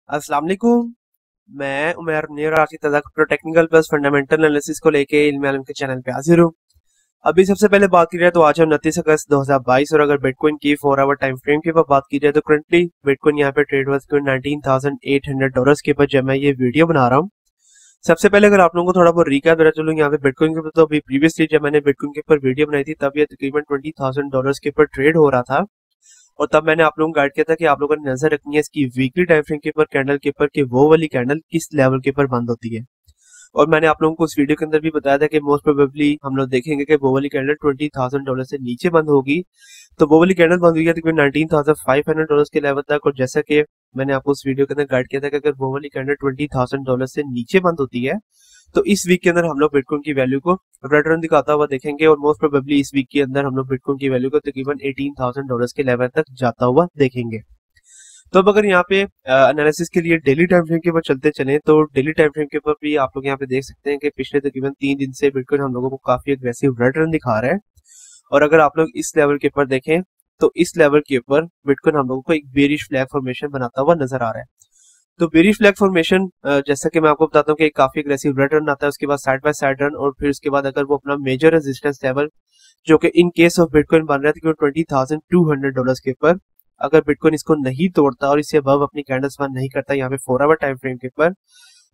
अस्सलाम वालेकुम। मैं उमर न्यूर आज की ताज़ा टेक्निकल प्लस फंडामेंटल एनालिसिस को लेके इल्म आलम के चैनल पे हाजिर हूँ। अभी सबसे पहले बात की जाए तो आज हम 29 अगस्त 2022 और अगर बिटकॉइन की 4 आवर टाइम फ्रेम के ऊपर बात की जाए तो करंटली बिटकॉइन यहाँ पे ट्रेड हुआ $19,800 के ऊपर जब मैं ये वीडियो बना रहा हूँ। सबसे पहले अगर आप लोगों को थोड़ा बहुत रिकैप देना चलूँ यहाँ पे बिटकॉइन के ऊपर, तो अभी प्रीवियसली जब मैंने बिटकॉइन के ऊपर वीडियो बनाई थी तब ये तकरीबन $20,000 के ऊपर ट्रेड हो रहा था। और तब मैंने आप लोगों को गाइड किया था कि आप लोगों ने नजर रखनी है इसकी वीकली टाइम फ्रेम के ऊपर, कैंडल के ऊपर, कि वो वाली कैंडल किस लेवल के ऊपर बंद होती है। और मैंने आप लोगों को उस वीडियो के अंदर भी बताया था कि मोस्ट प्रोबेबली हम लोग देखेंगे कि वो वाली कैंडल $20,000 से नीचे बंद होगी। तो वो वाली कैंडल बंद हुई है तकरीबन $19,500 के लेवल तक। और जैसा कि मैंने आपको उस वीडियो के अंदर गाइड किया था कि अगर वो वाली कैंडल $20,000 से नीचे बंद होती है तो इस वीक के अंदर हम लोग बिटकॉइन की वैल्यू को रिटर्न दिखाता हुआ देखेंगे। और मोस्ट प्रोबेबली इस वीक के अंदर हम लोग बिटकॉइन की वैल्यू को तकरीबन $18,000 के लेवल तक जाता हुआ देखेंगे। तो अब अगर यहाँ पे एनालिसिस के लिए डेली टाइम फ्रेम के ऊपर चलते चलें तो डेली टाइम फ्रेम के ऊपर भी आप लोग यहाँ पे देख सकते हैं कि पिछले तकरीबन 3 दिन से बिटकॉइन हम लोगों को काफी अग्रेसिव रिटर्न दिखा रहा है। और अगर आप लोग इस लेवल के ऊपर देखें तो इस लेवल के ऊपर बिटकॉइन हम लोगों को एक बेरिश फ्लैग फॉर्मेशन बनाता हुआ नजर आ रहा है। तो बेरिश फ्लैग फॉर्मेशन जैसा कि मैं आपको बताता हूँ कि काफी अग्रेसिव रिटर्न आता है, उसके बाद साइड बाय साइड रन, और फिर उसके बाद अगर वो अपना मेजर रेजिस्टेंस लेवल जो कि इन केस ऑफ बिटकॉइन बन रहा है $20,200 के ऊपर, अगर बिटकॉइन इसको नहीं तोड़ता और इससे अबव अपनी कैंडल्स बंद नहीं करता यहाँ पे 4 आवर टाइम फ्रेम के ऊपर,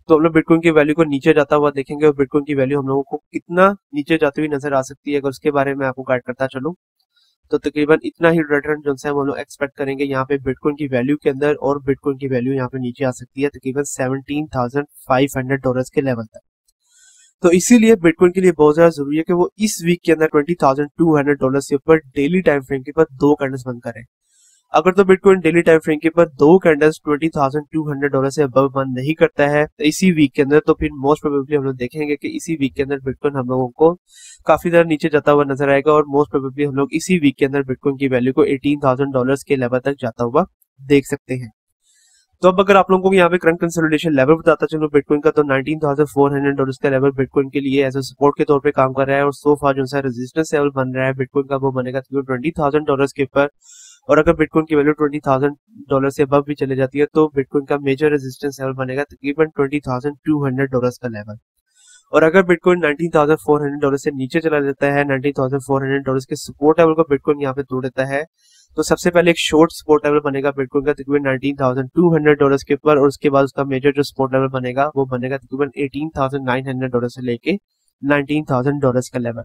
तो हम लोग बिटकॉइन की वैल्यू को नीचे जाता हुआ देखेंगे। और बिटकॉइन की वैल्यू हम लोगों को कितना नीचे जाती हुई नजर आ सकती है अगर उसके बारे में आपको गाइड करता चलूं तो तकरीबन इतना ही रिटर्न जो है हम लोग एक्सपेक्ट करेंगे यहाँ पे बिटकॉइन की वैल्यू के अंदर। और बिटकॉइन की वैल्यू यहाँ पे नीचे आ सकती है तकरीबन $17,500 के लेवल तक। तो इसीलिए बिटकॉइन के लिए बहुत ज्यादा जरूरी है कि वो इस वीक के अंदर $20,200 के ऊपर डेली टाइम फ्रेम के ऊपर दो कैंडल्स बंद करें। अगर तो बिटकॉइन डेली टाइम फ्रेम के ऊपर दो कैंडल्स $20,200 से अबव बंद नहीं करता है तो इसी वीक के अंदर, तो फिर मोस्ट प्रोबेबली हम लोग देखेंगे कि इसी वीक के अंदर बिटकॉइन हम लोगों को काफी ज्यादा नीचे जाता हुआ नजर आएगा। और मोस्ट प्रोबेबली हम लोग इसी वीक के अंदर बिटकॉइन की वैल्यू को $18,000 के लेवल तक जाता हुआ देख सकते हैं। तो अब अगर आप लोगों को यहाँ पे करंट कंसोलिडेशन लेवल बताता चलो बिटकॉइन का, तो $19,400 का लेवल बिटकॉइन के लिए एज ए सपोर्ट के तौर पे काम कर रहा है। और सो फार जो सा रेजिस्टेंस लेवल बन रहा है बिटकॉइन का वो बनेगा $20,000 के ऊपर। और अगर बिटकॉइन की वैल्यू $20,000 से अबव भी चले जाती है तो बिटकॉइन का मेजर रेजिस्टेंस लेवल बनेगा तकरीबन $20,200 का लेवल। और अगर बिटकॉइन $19,400 से नीचे चला जाता है, $19,400 के सपोर्ट लेवल को बिटकॉइन यहाँ पे तोड़ देता है, तो सबसे पहले एक शॉर्ट सपोर्ट लेवल बनेगा बिटकॉइन का तकरीबन $19,200 के ऊपर। और उसके बाद उसका मेजर जो सपोर्ट लेवल बनेगा वो बनेगा तकरीबन $18,900 से लेके $19,000 का लेवल।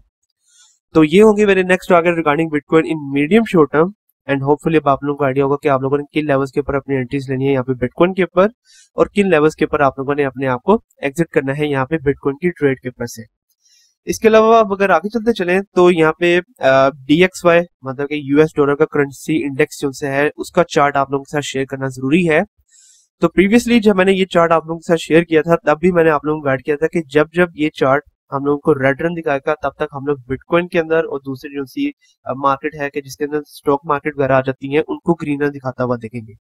तो ये होंगे मेरे next target regarding bitcoin in medium short term. And hopefully अब आप लोगों को आइडिया होगा कि आप लोगों ने किन लेवल्स के ऊपर अपनी एंट्रीज लेनी है यहाँ पे बिटकॉइन के ऊपर, और किन लेवल्स के ऊपर आप लोगों ने अपने आप को एग्जिट करना है यहाँ पे बिटकॉइन की ट्रेड के ऊपर से। इसके अलावा अब अगर आगे चलते चलें तो यहाँ पे DXY मतलब कि यूएस डॉलर का करेंसी इंडेक्स जो है उसका चार्ट आप लोगों के साथ शेयर करना जरूरी है। तो प्रीवियसली जब मैंने ये चार्ट आप लोगों के साथ शेयर किया था तब भी मैंने आप लोगों को गाइड किया था कि जब जब ये चार्ट हम लोगों को रेड रन दिखाएगा तब तक हम लोग बिटकॉइन के अंदर और दूसरी जो सी मार्केट है कि जिसके अंदर स्टॉक मार्केट वगैरह आ जाती है उनको ग्रीन रन दिखाता हुआ देखेंगे।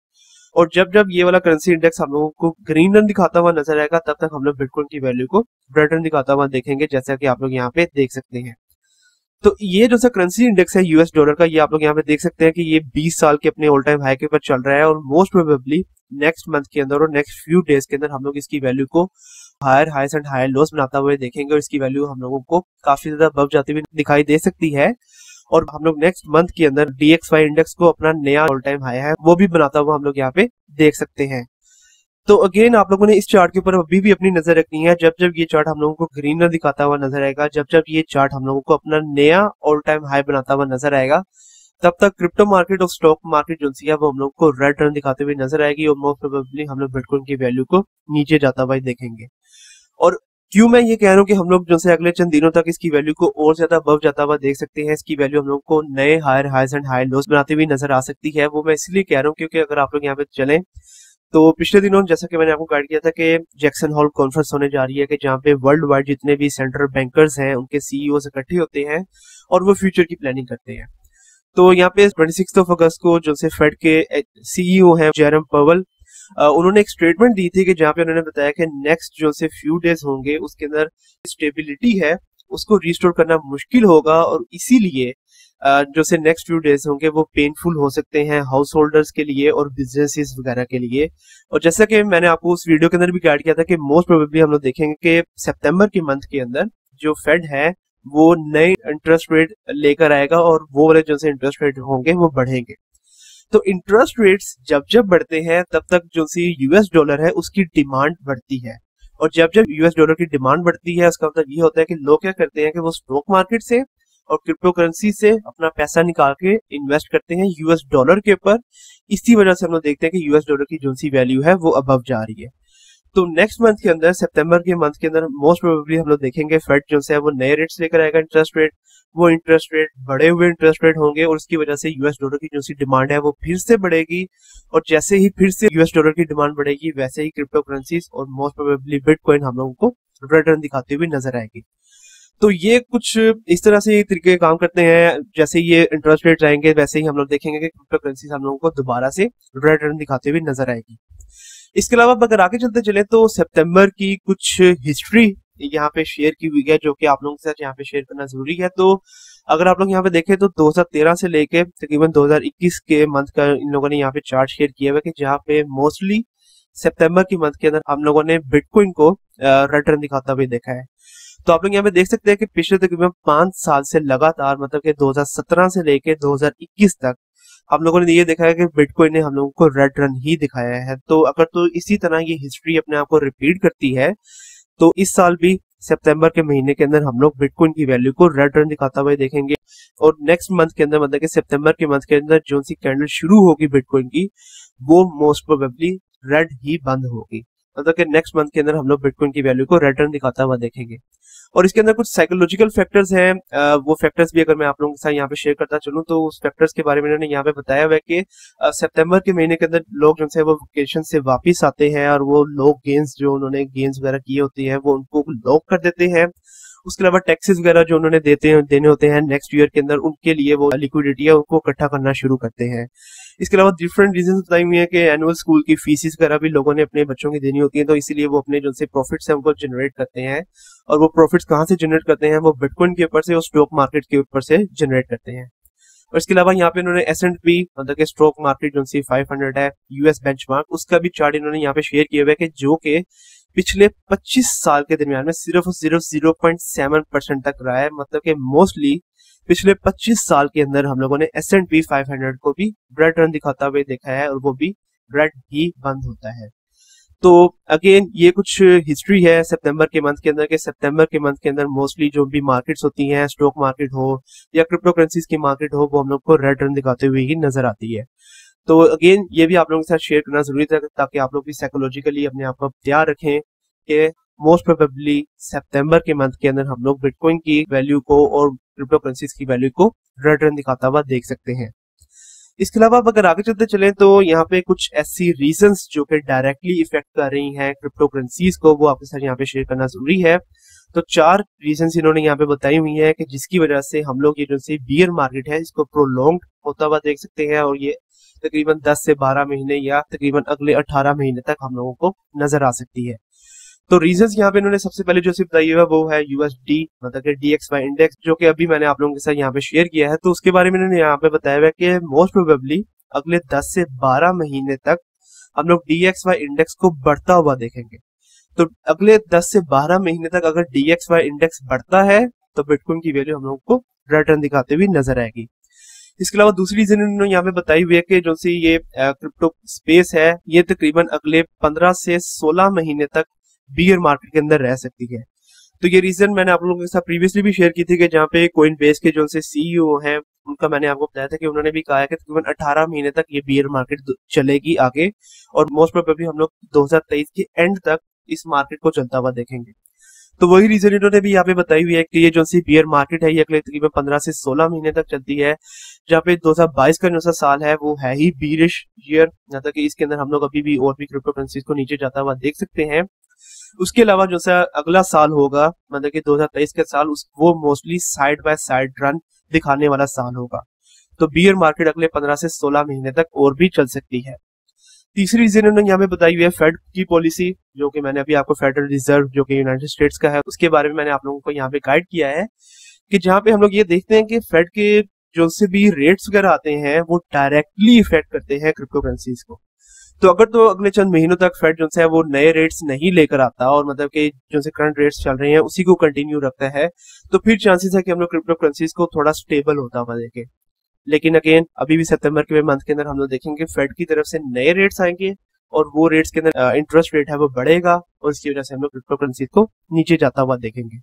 और जब जब ये वाला करेंसी इंडेक्स हम लोगों को ग्रीन रन दिखाता हुआ नजर आएगा तब तक हम लोग बिटकॉइन की वैल्यू को रेड रन दिखाता हुआ देखेंगे, जैसा कि आप लोग यहाँ पे देख सकते हैं। तो ये जो सा करेंसी इंडेक्स है यूएस डॉलर का, ये आप लोग यहाँ पे देख सकते हैं कि ये 20 साल के अपने ऑल टाइम हाई के ऊपर चल रहा है। और मोस्ट प्रोबेबली नेक्स्ट मंथ के अंदर और नेक्स्ट फ्यू डेज के अंदर हम लोग इसकी वैल्यू को हायर हाइस एंड हायर लोस बनाता हुए देखेंगे। और इसकी वैल्यू हम लोगों को काफी ज्यादा बढ़ जाती हुई दिखाई दे सकती है। और हम लोग नेक्स्ट मंथ के अंदर DXY इंडेक्स को अपना नया ऑल टाइम हाई है वो भी बनाता हुआ हम लोग यहाँ पे देख सकते हैं। तो अगेन आप लोगों ने इस चार्ट के ऊपर अभी भी अपनी नजर रखनी है। जब जब ये चार्ट हम लोगों को ग्रीन रन दिखाता हुआ नजर आएगा, जब जब ये चार्ट हम लोगों को अपना नया ऑल टाइम हाई बनाता हुआ नजर आएगा, तब तक क्रिप्टो मार्केट और स्टॉक मार्केट जो है वो हम लोग को रेड रन दिखाते हुए नजर आएगी। और मोस्ट प्रोबेबली हम लोग बिटकॉइन की वैल्यू को नीचे जाता हुआ देखेंगे। और क्यों मैं ये कह रहा हूँ कि हम लोग जो है अगले चंद दिनों तक इसकी वैल्यू को और ज्यादा बढ़ जाता हुआ देख सकते हैं, इसकी वैल्यू हम लोग को नए higher highs and high lows बनाते हुए नजर आ सकती है, वो मैं इसलिए कह रहा हूँ क्योंकि अगर आप लोग यहाँ पे चलें तो पिछले दिनों जैसा कि मैंने आपको गाइड किया था कि जैक्सन हॉल कॉन्फ्रेंस होने जा रही है कि जहाँ पे वर्ल्ड वाइड जितने भी सेंट्रल बैंकर्स हैं उनके सीईओ इकट्ठे होते हैं और वो फ्यूचर की प्लानिंग करते हैं। तो यहाँ पे 26 अगस्त को जो से फेड के सीईओ हैं जेरम पवल, उन्होंने एक स्टेटमेंट दी थी कि जहाँ पे उन्होंने बताया कि नेक्स्ट जो से फ्यू डेज होंगे उसके अंदर स्टेबिलिटी है उसको रिस्टोर करना मुश्किल होगा। और इसीलिए जो से नेक्स्ट फ्यू डेज होंगे वो पेनफुल हो सकते हैं हाउस होल्डर्स के लिए और बिजनेसेस वगैरह के लिए। और जैसा कि मैंने आपको उस वीडियो के अंदर भी गाइड किया था कि मोस्ट प्रोबेबली हम लोग देखेंगे कि सितंबर के मंथ के अंदर जो फेड है वो नए इंटरेस्ट रेट लेकर आएगा और वो वाले जो से इंटरेस्ट रेट होंगे वो बढ़ेंगे। तो इंटरेस्ट रेट्स जब जब बढ़ते हैं तब तक जो सी यूएस डॉलर है उसकी डिमांड बढ़ती है, और जब जब यूएस डॉलर की डिमांड बढ़ती है उसका मतलब ये होता है कि लोग क्या करते हैं कि वो स्टॉक मार्केट से और क्रिप्टो करेंसी से अपना पैसा निकाल के इन्वेस्ट करते हैं यूएस डॉलर के ऊपर। इसी वजह से हम लोग देखते हैं कि यूएस डॉलर की जो सी वैल्यू है वो अबव जा रही है। तो नेक्स्ट मंथ के अंदर सितंबर के मंथ के अंदर मोस्ट प्रोबेबली हम लोग देखेंगे फेड जो है वो नए रेट्स लेकर आएगा इंटरेस्ट रेट। वो इंटरेस्ट रेट बढ़े हुए इंटरेस्ट रेट होंगे और उसकी वजह से यूएस डॉलर की जो सी डिमांड है वो फिर से बढ़ेगी, और जैसे ही फिर से यूएस डॉलर की डिमांड बढ़ेगी वैसे ही क्रिप्टो करेंसीज और मोस्ट प्रोबेबली बिटकॉइन हम लोगों को रिटर्न दिखाते हुए नजर आएगी। तो ये कुछ इस तरह से तरीके काम करते हैं, जैसे ये इंटरेस्ट रेट आएंगे वैसे ही हम लोग देखेंगे कि क्रिप्टो करेंसीज हम लोगों को दोबारा से रिटर्न दिखाते हुए नजर आएगी। इसके अलावा अगर आगे चलते चले तो सितंबर की कुछ हिस्ट्री यहाँ पे शेयर की हुई है जो कि आप लोगों के साथ यहाँ पे शेयर करना जरूरी है। तो अगर आप लोग यहाँ पे देखें तो 2013 से लेके तकरीबन 2021 के मंथ का इन लोगों ने यहाँ पे चार्ट शेयर किया हुआ है कि जहाँ पे मोस्टली सितंबर की मंथ के अंदर हम लोगों ने बिटकॉइन को रिटर्न दिखाता हुए देखा है। तो आप लोग यहाँ पे देख सकते हैं कि पिछले तकरीबन 5 साल से लगातार मतलब कि 2017 से लेके 2021 तक हम लोगों ने ये देखा है कि बिटकॉइन ने हम लोगों को रेड रन ही दिखाया है। तो अगर तो इसी तरह ये हिस्ट्री अपने आप को रिपीट करती है तो इस साल भी सितंबर के महीने के अंदर हम लोग बिटकॉइन की वैल्यू को रेड रन दिखाता हुए देखेंगे। और नेक्स्ट मंथ के अंदर मतलब कि सितंबर के मंथ के अंदर जो सी कैंडल शुरू होगी बिटकॉइन की वो मोस्ट प्रोबेबली रेड ही बंद होगी, मतलब कि नेक्स्ट मंथ के अंदर हम लोग बिटकॉइन की वैल्यू को रेड रन दिखाता हुआ देखेंगे। और इसके अंदर कुछ साइकोलॉजिकल फैक्टर्स हैं, वो फैक्टर्स भी अगर मैं आप लोगों के साथ यहाँ पे शेयर करता चलूँ तो उस फैक्टर्स के बारे में इन्होंने यहाँ पे बताया हुआ है कि सितंबर के महीने के अंदर लोग जो है वो वेकेशन से वापस आते हैं और वो लोग गेन्स जो उन्होंने गेन्स वगैरह किए होते हैं वो उनको लॉक कर देते हैं। उसके अलावा टैक्सेस वगैरह जो उन्होंने देने होते हैं नेक्स्ट ईयर के अंदर उनके लिए वो लिक्विडिटी है उनको इकट्ठा करना शुरू करते हैं। इसके अलावा डिफरेंट रीजन बताई हुई है कि एनुअल स्कूल की फीसिस वगैरह भी लोगों ने अपने बच्चों की देनी होती है, तो इसीलिए वो अपने जो से प्रॉफिट्स है उनको जनरेट करते हैं। और वो प्रॉफिट्स कहाँ से जनरेट करते हैं, वो बिटकॉइन के ऊपर से और स्टॉक मार्केट के ऊपर से जनरेट करते हैं। और इसके अलावा यहाँ पे इन्होंने S&P मतलब कि स्टॉक मार्केट जो सी 500 है यूएस बेंचमार्क, उसका भी चार्ट इन्होंने यहाँ पे शेयर किया हुआ है कि जो कि पिछले 25 साल के दरमियान में सिर्फ 0.7% तक रहा है। मतलब कि मोस्टली पिछले 25 साल के अंदर हम लोगों ने S&P 500 को भी रेड रन दिखाता हुए देखा है और वो भी रेड ही बंद होता है। तो अगेन ये कुछ हिस्ट्री है सितंबर के मंथ के अंदर के सितंबर के मंथ के अंदर मोस्टली जो भी मार्केट्स होती हैं, स्टॉक मार्केट हो या क्रिप्टो करेंसीज की मार्केट हो, वो हम लोग को रेड रन दिखाते हुए ही नजर आती है। तो अगेन ये भी आप लोगों के साथ शेयर करना जरूरी था ताकि आप लोग भी साइकोलॉजिकली अपने आप को तैयार रखें कि मोस्ट प्रोबेबली सितंबर के मंथ के अंदर हम लोग बिटकॉइन की वैल्यू को और क्रिप्टो करेंसीज की वैल्यू को रेड रन दिखाता हुआ देख सकते हैं। इसके अलावा अगर आगे चलते चलें तो यहाँ पे कुछ ऐसी रीजंस जो कि डायरेक्टली इफेक्ट कर रही हैं क्रिप्टो करेंसीज को, वो आपके साथ यहाँ पे शेयर करना जरूरी है। तो 4 रीजंस इन्होंने यहाँ पे बताई हुई है कि जिसकी वजह से हम लोग ये जो सी बियर मार्केट है इसको प्रोलॉन्ग होता हुआ देख सकते हैं और ये तकरीबन 10 से 12 महीने या तकरीबन अगले 18 महीने तक हम लोगों को नजर आ सकती है। तो रीजंस यहाँ पे इन्होंने सबसे पहले जो बताई है वो है USD मतलब कि DXY इंडेक्स, जो कि अभी मैंने आप लोगों के साथ यहाँ पे शेयर किया है। तो उसके बारे में इन्होंने यहाँ पे बताया हुआ है कि मोस्ट प्रोबेबली अगले 10 से 12 महीने तक हम लोग DXY इंडेक्स को बढ़ता हुआ देखेंगे। तो अगले 10 से 12 महीने तक अगर DXY इंडेक्स बढ़ता है तो बिटकॉइन की वैल्यू हम लोग को रिटर्न दिखाते हुए नजर आएगी। इसके अलावा दूसरी रीजन इन्होंने यहाँ पे बताई हुई है कि जो सी ये क्रिप्टो स्पेस है ये तकरीबन अगले 15 से 16 महीने तक बियर मार्केट के अंदर रह सकती है। तो ये रीजन मैंने आप लोगों के साथ प्रीवियसली भी शेयर की थी कि जहाँ पे कोइन बेस के जो से CEO हैं उनका मैंने आपको बताया था कि उन्होंने भी कहा है कि तकरीबन 18 महीने तक ये बियर मार्केट चलेगी आगे और मोस्ट प्रोबेबली हम लोग 2023 के एंड तक इस मार्केट को चलता हुआ देखेंगे। तो वही रीजन इन्होंने भी यहाँ पे बताई हुई है कि ये जो सी बियर मार्केट है ये अगले तकरीबन 15 से 16 महीने तक चलती है, जहाँ पे 2022 का जो सा साल है वो है ही बीरिश ईयर, मतलब कि इसके अंदर हम लोग अभी भी और भी क्रिप्टो करेंसीज को नीचे जाता हुआ देख सकते हैं। उसके अलावा जो सा अगला साल होगा मतलब कि 2023 का साल वो mostly side by side run दिखाने वाला साल होगा। तो बियर मार्केट अगले 15 से 16 महीने तक और भी चल सकती है। तीसरी रीजन उन्होंने यहाँ पे बताई हुई है फेड की पॉलिसी, जो कि मैंने अभी आपको फेडरल रिजर्व जो कि यूनाइटेड स्टेट्स का है उसके बारे में मैंने आप लोगों को यहाँ पे गाइड किया है कि जहाँ पे हम लोग ये देखते हैं कि फेड के जो से भी रेट्स वगैरह आते हैं वो डायरेक्टली इफेक्ट करते हैं क्रिप्टो करेंसीज को। तो अगर तो अगले चंद महीनों तक फेड जो है वो नए रेट्स नहीं लेकर आता और मतलब कि जो से करंट रेट्स चल रहे हैं उसी को कंटिन्यू रखता है, तो फिर चांसेस है कि हम लोग क्रिप्टो करेंसीज को थोड़ा स्टेबल होता हुआ देखें। लेकिन अगेन अभी भी सितंबर के मंथ के अंदर हम लोग देखेंगे फेड की तरफ से नए रेट्स आएंगे और वो रेट्स के अंदर इंटरेस्ट रेट है वो बढ़ेगा और इसकी वजह से हम लोग क्रिप्टो करेंसी को नीचे जाता हुआ देखेंगे।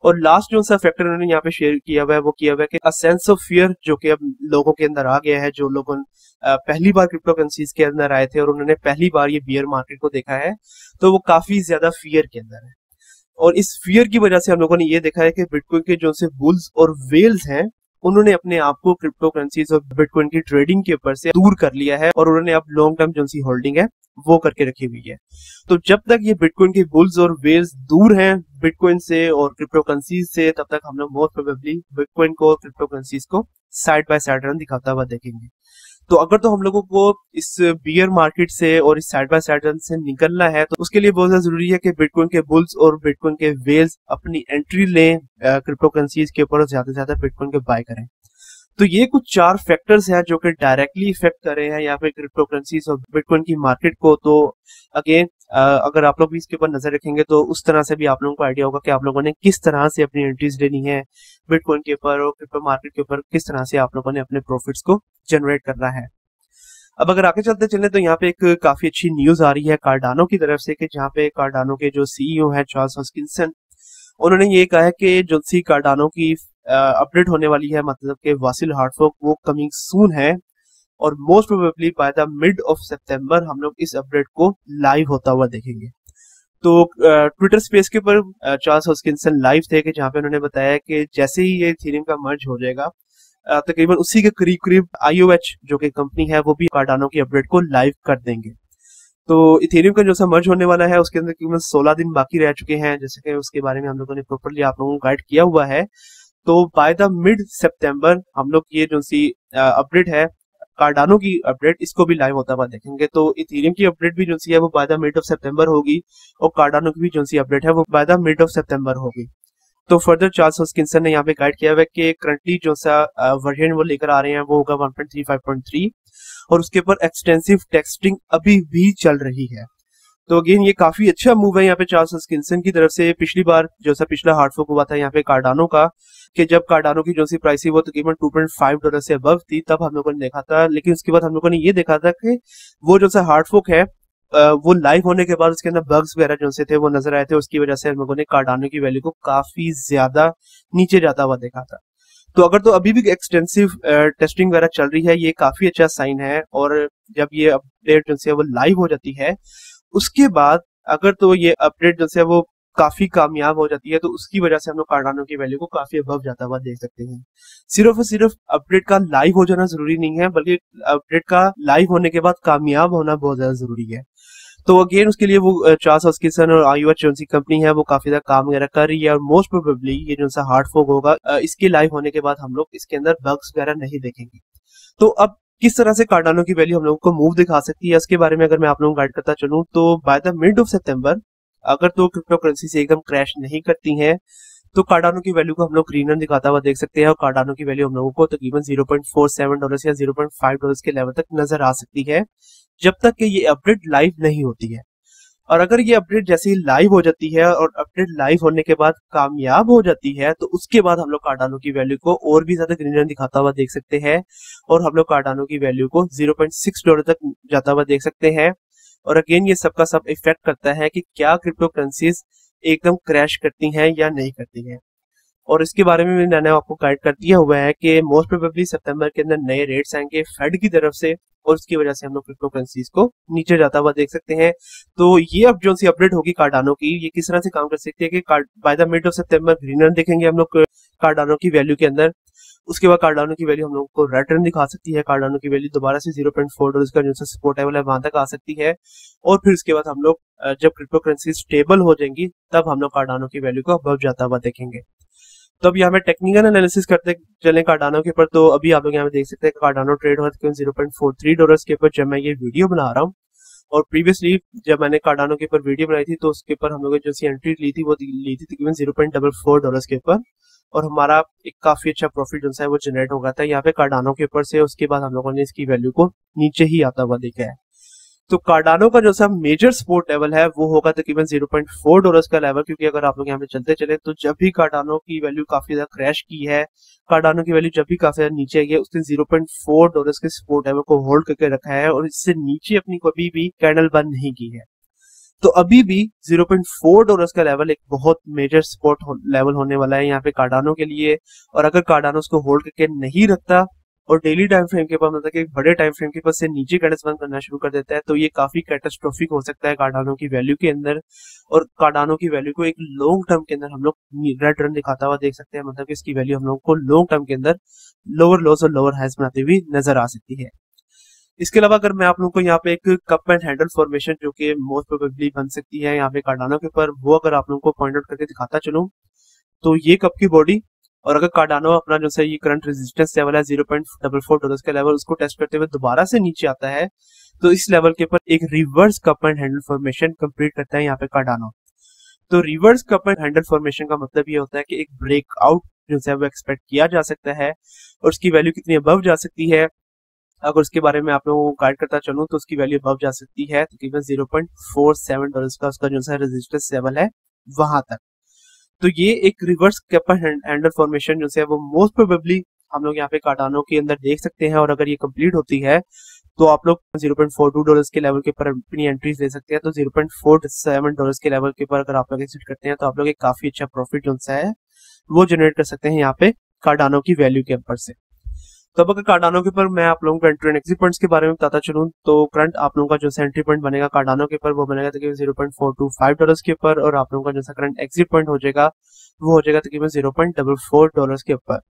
और लास्ट जो सा फैक्टर उन्होंने यहाँ पे शेयर किया हुआ है वो किया हुआ है कि अ सेंस ऑफ फियर जो कि अब लोगों के अंदर आ गया है, जो लोगों पहली बार क्रिप्टो करेंसीज के अंदर आए थे और उन्होंने पहली बार ये बियर मार्केट को देखा है, तो वो काफी ज्यादा फियर के अंदर है। और इस फियर की वजह से हम लोगों ने ये देखा है कि बिटकॉइन के जो से बुल्स और वेल्स हैं उन्होंने अपने आप को क्रिप्टो करेंसीज और बिटकॉइन की ट्रेडिंग के ऊपर से दूर कर लिया है और उन्होंने अब लॉन्ग टर्म जो सी होल्डिंग है वो करके रखी हुई है। तो जब तक ये बिटकॉइन के बुल्स और वेल्स दूर हैं बिटकॉइन से और क्रिप्टो करेंसीज से, तब तक हम लोग मोस्ट प्रोबेबली बिटकॉइन को और क्रिप्टो करेंसीज को साइड बाय साइड रन दिखाता हुआ देखेंगे। तो अगर तो हम लोगों को इस बियर मार्केट से और इस साइड बाय साइड रन से निकलना है तो उसके लिए बहुत ज्यादा जरूरी है कि बिटकॉइन के बुल्स और बिटकॉइन के वेल्स अपनी एंट्री लें क्रिप्टो करेंसीज के ऊपर और ज्यादा से ज्यादा बिटकॉइन के बाय करें। तो ये कुछ 4 फैक्टर्स हैं जो कि डायरेक्टली इफेक्ट कर रहे हैं यहाँ पे क्रिप्टो करेंसीज और बिटकॉइन की मार्केट को। तो अगेन अगर आप लोग भी इसके ऊपर नजर रखेंगे तो उस तरह से भी आप लोगों को आइडिया होगा कि आप लोगों ने किस तरह से अपनी एंट्रीज लेनी है बिटकॉइन के ऊपर और क्रिप्टो मार्केट के ऊपर, किस तरह से आप लोगों ने अपने प्रॉफिट्स को जनरेट करना है। अब अगर आगे चलते चले तो यहाँ पे एक काफी अच्छी न्यूज आ रही है कार्डानो की तरफ से कि जहाँ पे कार्डानो के जो सीईओ है चार्ल्स हॉस्किंसन, उन्होंने ये कहा है कि जो सी कार्डानो की अपडेट होने वाली है, मतलब कि वासिल हार्ड फोर्क वो कमिंग सून है और most probably by the mid of सितंबर हम लोग इस अपडेट को लाइव होता हुआ देखेंगे। तो ट्विटर स्पेस के ऊपर चार्ल्स हॉस्किंसन लाइव थे कि जहाँ पे उन्होंने बताया कि जैसे ही ये इथेरियम का मर्ज हो जाएगा तकरीबन उसी के करीब करीब IOH जो कि कंपनी है वो भी कार्डानो की अपडेट को लाइव कर देंगे। तो इथेरियम का जो सा मर्ज होने वाला है उसके अंदर तकरीबन 16 दिन बाकी रह चुके हैं, जैसे कि उसके बारे में हम लोगों ने प्रॉपर्ली आप लोगों को गाइड किया हुआ है। तो बाय द मिड सितंबर हम लोग ये जो सी अपडेट है कार्डानो की अपडेट इसको भी लाइव होता हुआ देखेंगे। तो इथेरियम की अपडेट भी जो सी है वो बाय द मिड ऑफ सितंबर होगी और कार्डानो की भी जो सी अपडेट है वो बाय द मिड ऑफ सितंबर होगी। तो फर्दर चार्ल्स हॉस्किंसन ने यहाँ पे गाइड किया हुआ है कि करंटली जो सा वर्जन वो लेकर आ रहे हैं वो होगा 1.35.3 और उसके ऊपर एक्सटेंसिव टेस्टिंग अभी भी चल रही है। तो अगेन ये काफी अच्छा मूव है यहाँ पे चार्ल्स हॉस्किंसन की तरफ से। पिछली बार जो सा पिछला हार्ड फोर्क हुआ था यहाँ पे कार्डानो का, कि जब कार्डानो की जो सी प्राइस थी वो तकरीबन $2.5 से अबव थी, तब हम लोगों ने देखा था। लेकिन उसके बाद हम लोगों ने ये देखा था कि वो जो सा हार्ड फोर्क है वो लाइव होने के बाद उसके अंदर बग्स वगैरह जो से थे वो नजर आए थे, उसकी वजह से हम लोगों ने कार्डानो की वैल्यू को काफी ज्यादा नीचे जाता हुआ देखा था। तो अगर तो अभी भी एक्सटेंसिव टेस्टिंग वगैरह चल रही है ये काफी अच्छा साइन है और जब ये अपडेट जो है वो लाइव हो जाती है उसके बाद अगर तो ये अपडेट जो है वो काफी कामयाब हो जाती है तो उसकी वजह से हम लोग कार्डानो की वैल्यू को काफी अबव जाता हुआ देख सकते हैं। सिर्फ और सिर्फ अपडेट का लाइव हो जाना जरूरी नहीं है बल्कि अपडेट का लाइव होने के बाद कामयाब होना बहुत ज्यादा जरूरी है। तो अगेन उसके लिए वो चार्ल्स हॉस्किंसन और IOH जो सी कंपनी है वो काफी ज्यादा काम वगैरह कर रही है और मोस्ट प्रोबेबली ये जो सा हार्ड फोर्क होगा इसके लाइव होने के बाद हम लोग इसके अंदर बग्स वगैरह नहीं देखेंगे। तो अब किस तरह से कार्डानो की वैल्यू हम लोगों को मूव दिखा सकती है इसके बारे में अगर मैं आप लोगों को गाइड करता चलूं तो बाय द मिड ऑफ सितंबर अगर तो क्रिप्टो करेंसी से एकदम क्रैश नहीं करती हैं तो कार्डानो की वैल्यू को हम लोग ग्रीनर दिखाता हुआ देख सकते हैं और कार्डानो की वैल्यू हम लोगों को तकरीबन $0.47 या $0.5 के लेवल तक नजर आ सकती है जब तक कि ये अपडेट लाइव नहीं होती है। और अगर ये अपडेट जैसे ही लाइव हो जाती है और अपडेट लाइव होने के बाद कामयाब हो जाती है तो उसके बाद हम लोग कार्डानो की वैल्यू को और भी ज्यादा ग्रीनर दिखाता हुआ देख सकते हैं और हम लोग कार्डानो की वैल्यू को $0.6 तक जाता हुआ देख सकते हैं। और अगेन ये सबका सब इफेक्ट करता है कि क्या क्रिप्टो करेंसीज एकदम क्रैश करती हैं या नहीं करती हैं। और इसके बारे में मैंने आपको गाइड कर दिया हुआ है कि मोस्ट प्रोबेबली सितंबर के अंदर नए रेट्स आएंगे फेड की तरफ से और उसकी वजह से हम लोग क्रिप्टो करेंसीज को नीचे जाता हुआ देख सकते हैं। तो ये अब जो सी अपडेट होगी कार्डानो की ये किस तरह से काम कर सकती है कि bye the mid of September greener देखेंगे हम लोग कार्डानो की वैल्यू के अंदर। उसके बाद कार्डानो की वैल्यू हम लोग को रेड रन दिखा सकती है, कार्डानो की वैल्यू दोबारा से $0.4 का जो सपोर्ट लेवल है वहां तक आ सकती है और फिर उसके बाद हम लोग जब क्रिप्टो करेंसी स्टेबल हो जाएंगी तब हम लोग कार्डानो की वैल्यू को अबव जाता हुआ देखेंगे। तो अब यहाँ पे टेक्निकल एनालिसिस करते चले कार्डानो के ऊपर तो अभी आप लोग यहाँ पे देख सकते हैं कार्डानो ट्रेड हुआ था $0.43 के ऊपर जब मैं ये वीडियो बना रहा हूँ और प्रीवियसली जब मैंने कार्डानो के ऊपर वीडियो बनाई थी तो उसके ऊपर हम लोगों ने जो सी एंट्री ली थी वो ली थी तकरीबन $0.44 के ऊपर और हमारा एक काफी अच्छा प्रॉफिट जो है वो जनरेट हो गया था यहाँ पे कार्डानो के ऊपर से। उसके बाद हम लोगों ने इसकी वैल्यू को नीचे ही आता हुआ देखा है। तो कार्डानो का जो सा मेजर सपोर्ट लेवल है वो होगा तकरीबन $0.4 का लेवल, क्योंकि अगर आप लोग यहाँ पे चलते चले तो जब भी कार्डानो की वैल्यू काफी ज्यादा क्रैश की है, कार्डानो की वैल्यू जब भी काफी ज्यादा नीचे आई है, उसने $0.4 के सपोर्ट लेवल को होल्ड करके रखा है और इससे नीचे अपनी कभी भी कैंडल बंद नहीं की है। तो अभी भी $0.4 का लेवल एक बहुत मेजर सपोर्ट लेवल होने वाला है यहाँ पे कार्डानो के लिए। और अगर कार्डानो उसको होल्ड करके नहीं रखता और डेली टाइम फ्रेम के पास मतलब एक बड़े टाइम फ्रेम के पास से नीचे कैंडल्स बंद करना शुरू कर देता है, तो ये काफी कैटास्ट्रोफिक हो सकता है कार्डानो की वैल्यू के अंदर। और कार्डानो की वैल्यू को एक लॉन्ग टर्म के अंदर हम लोग रेड रन दिखाता हुआ देख सकते हैं, मतलब कि इसकी वैल्यू हम लोग को लॉन्ग टर्म के अंदर लोअर लोस और लोअर हाइज बनाती हुई नजर आ सकती है। इसके अलावा अगर मैं आप लोगों को यहाँ पे एक कप एंड हैंडल फॉर्मेशन जो कि मोस्ट प्रोबेबली बन सकती है यहाँ पे कार्डानो के ऊपर, वो अगर आप लोगों को पॉइंट आउट करके दिखाता चलूं, तो ये कप की बॉडी और अगर कार्डानो अपना जो है ये करंट रेजिस्टेंस लेवल है $0.44 का लेवल, उसको टेस्ट करते हुए दोबारा से नीचे आता है, तो इस लेवल के ऊपर एक reverse cup and handle formation complete करता है यहाँ पे कार्डानो। तो reverse cup and handle formation का मतलब ये होता है कि एक ब्रेकआउट जो है वो एक्सपेक्ट किया जा सकता है और उसकी वैल्यू कितनी अबव जा सकती है। अगर उसके बारे में आप लोगों को गाइड करता चलूं तो उसकी वैल्यू अबव जा सकती है तकरीबन $0.47 का उसका जो है रेजिस्टेंस लेवल है वहां तक। तो ये एक रिवर्स कैप हैंडल फॉर्मेशन जो है वो मोस्ट प्रोबेबली हम लोग यहाँ पे कार्डानो के अंदर देख सकते हैं। और अगर ये कंप्लीट होती है तो आप लोग $0.42 के लेवल के ऊपर अपनी एंट्रीज ले सकते हैं। तो $0.47 के लेवल के ऊपर अगर आप लोग एग्जिट करते हैं तो आप लोग एक काफी अच्छा प्रॉफिट जो है वो जनरेट कर सकते हैं यहाँ पे कार्डानो की वैल्यू के ऊपर से। तो अब अगर कार्डानो के ऊपर मैं आप लोगों को एंट्री एंड एग्जिट पॉइंट्स के बारे में बताता चलूं, तो करंट आप लोगों का जो एंट्री पॉइंट बनेगा कार्डानो के ऊपर वो बनेगा तकरीबन $0.425 के ऊपर, और आप लोगों का जो करंट एग्जिट पॉइंट हो जाएगा वो हो जाएगा तकरीबन $0.44 के ऊपर।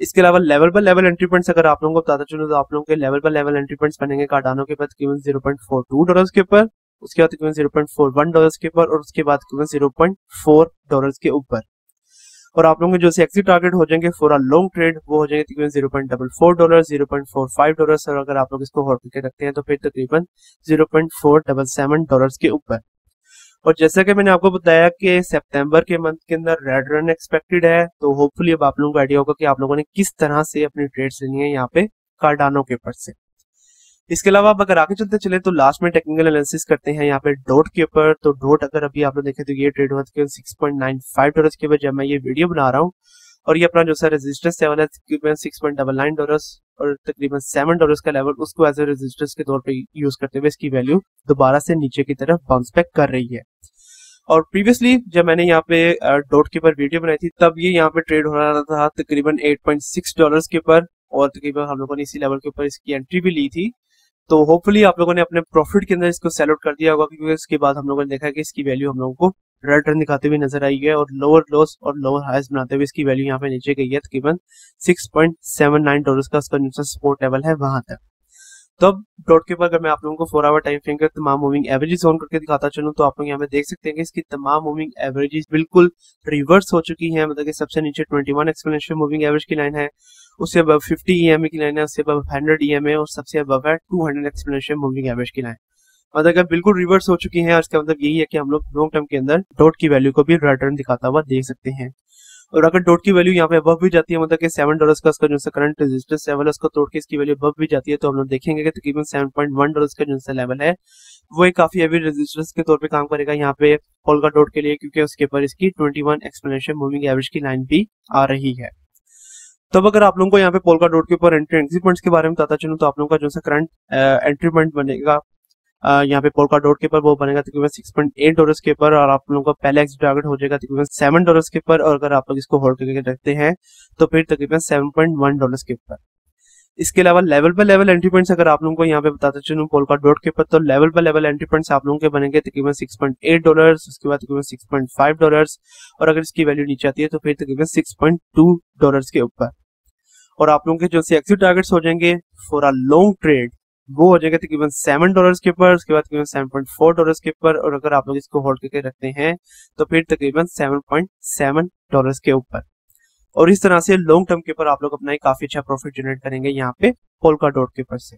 इसके अलावा level by level entry points अगर आप लोगों को बताता चलूं तो आप लोगों के level by level entry points बनेंगे कार्डानो के ऊपर तकरीबन $0.42 के ऊपर, उसके बाद तकरीबन $0.41 के ऊपर और उसके बाद तकरीबन $0.4 के ऊपर। और आप लोगों के जो एग्जिट टारगेट हो जाएंगे फॉर अ लॉन्ग ट्रेड वो हो जाएंगे तकरीबन $0.44, $0.45, और अगर आप लोग इसको होल्ड करके रखते हैं तो फिर तकरीबन $0.477 के ऊपर। और जैसा कि मैंने आपको बताया कि सितंबर के मंथ के अंदर रेड रन एक्सपेक्टेड है, तो होपफुली अब आप लोगों को आइडिया होगा कि आप लोगों ने किस तरह से अपनी ट्रेड्स लेनी है यहाँ पे कार्डानो के ऊपर से। इसके अलावा अब अगर आगे चलते चले तो लास्ट में टेक्निकल एनालिसिस करते हैं यहाँ पे डॉट के ऊपर। तो डॉट अगर अभी आप लोग देखें तो ये ट्रेड हुआ था $6.95 के ऊपर जब मैं ये वीडियो बना रहा हूँ, और ये अपना जो सा रेजिस्टेंस लेवल है तकरीबन $6.99 और तकरीबन $7 का लेवल उसको एज ए रेजिस्टेंस के तौर पे यूज करते हुए इसकी वैल्यू दोबारा से नीचे की तरफ बाउंस बैक कर रही है। और प्रीवियसली जब मैंने यहाँ पे डॉट के ऊपर वीडियो बनाई थी तब ये यहाँ पे ट्रेड हो रहा था तकरीबन $8.6 के ऊपर, और तकरीबन हम लोगों ने इसी लेवल के ऊपर इसकी एंट्री भी ली थी। तो होपफुली आप लोगों ने अपने प्रॉफिट के अंदर इसको सेल आउट कर दिया होगा, क्योंकि इसके बाद हम लोगों ने देखा कि इसकी वैल्यू हम लोगों को रेड रन दिखाते हुए नजर आई है और लोअर लॉस और लोअर हाइज बनाते हुए इसकी वैल्यू यहाँ पे नीचे गई है तकरीबन $6.79 का उसका नीचे सपोर्ट लेवल है वहां तक। तो अब डॉट के ऊपर अगर मैं आप लोगों को 4 आवर टाइम फ्रेम के तमाम मूविंग एवरेजेस ऑन करके दिखाता चलूं तो आप लोग यहाँ पे देख सकते हैं कि इसकी तमाम मूविंग एवरेजेस बिल्कुल रिवर्स हो चुकी हैं। मतलब कि सबसे नीचे 21 एक्सपोनेंशियल मूविंग एवरेज की लाइन है, उससे अबव 50 EMA की लाइन है, उससे अबव 100 EMA और सबसे अबव है 200 एक्सपोनेंशियल मूविंग एवरेज की लाइन। मतलब कि बिल्कुल रिवर्स हो चुकी है। इसका मतलब यही है कि हम लोग लॉन्ग टर्म के अंदर डॉट की वैल्यू को भी रिटर्न दिखाता हुआ देख सकते हैं। और अगर डॉट की वैल्यू यहाँ पे अबव भी जाती है, मतलब कि $7 का उसका जो है करंट रेजिस्टेंस लेवल है उसको तोड़ के इसकी वैल्यू अबव भी जाती है, तो हम लोग देखेंगे कि तकरीबन $7.1 का जो है लेवल है वो एक काफी हैवी रेजिस्टेंस के तौर पे काम करेगा यहाँ पे पोल्का डॉट के लिए, क्योंकि उसके ऊपर इसकी 21 एक्सपोनेंशियल मूविंग एवरेज की लाइन भी आ रही है। तो अब अगर आप लोगों को यहाँ पे पोल्का डॉट के ऊपर एंट्री एग्जिट पॉइंट्स के बारे में बताता चलूं तो आप लोगों का जो है करंट एंट्री पॉइंट बनेगा यहाँ पे पोल्का डॉट के ऊपर वो बनेगा तकरीबन $6.8 के ऊपर, और आप लोगों का पहला एग्जिट टारगेट हो जाएगा तकरीबन $7 के ऊपर, और अगर आप लोग इसको होल्ड करके रखते हैं तो फिर तकरीबन $7.1 के ऊपर। इसके अलावा level by level entry points अगर आप लोगों को यहाँ पे बताते चलूं पोल्का डॉट के ऊपर, तो level by level entry points आप लोगों के बनेंगे तकरीबन $6.8, उसके बाद तकरीबन $6.5, और अगर इसकी वैल्यू नीचे आती है तो फिर तकरीबन $6.2 के ऊपर। और आप लोगों के जो से एग्जिट टारगेट्स हो जाएंगे फॉर अ लॉन्ग ट्रेड वो हो जाएगा तकरीबन $7 के ऊपर, उसके बाद तकरीबन $7.4 के ऊपर, और अगर आप लोग इसको होल्ड करके रखते हैं तो फिर तकरीबन $7.7 के ऊपर। और इस तरह से लॉन्ग टर्म के ऊपर आप लोग अपना एक काफी अच्छा प्रॉफिट जनरेट करेंगे यहाँ पे पोल्का डॉट के ऊपर से।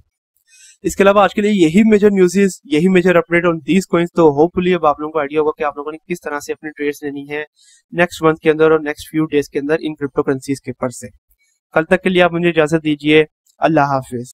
इसके अलावा आज के लिए यही मेजर न्यूज़, यही major update on these coins. तो होपफुली अब आप लोगों को आइडिया होगा कि आप लोगों ने किस तरह से अपनी ट्रेड्स लेनी है नेक्स्ट मंथ के अंदर और नेक्स्ट फ्यू डेज के अंदर इन क्रिप्टो करेंसीज के ऊपर से। कल तक के लिए आप मुझे इजाजत दीजिए। अल्लाह हाफिज।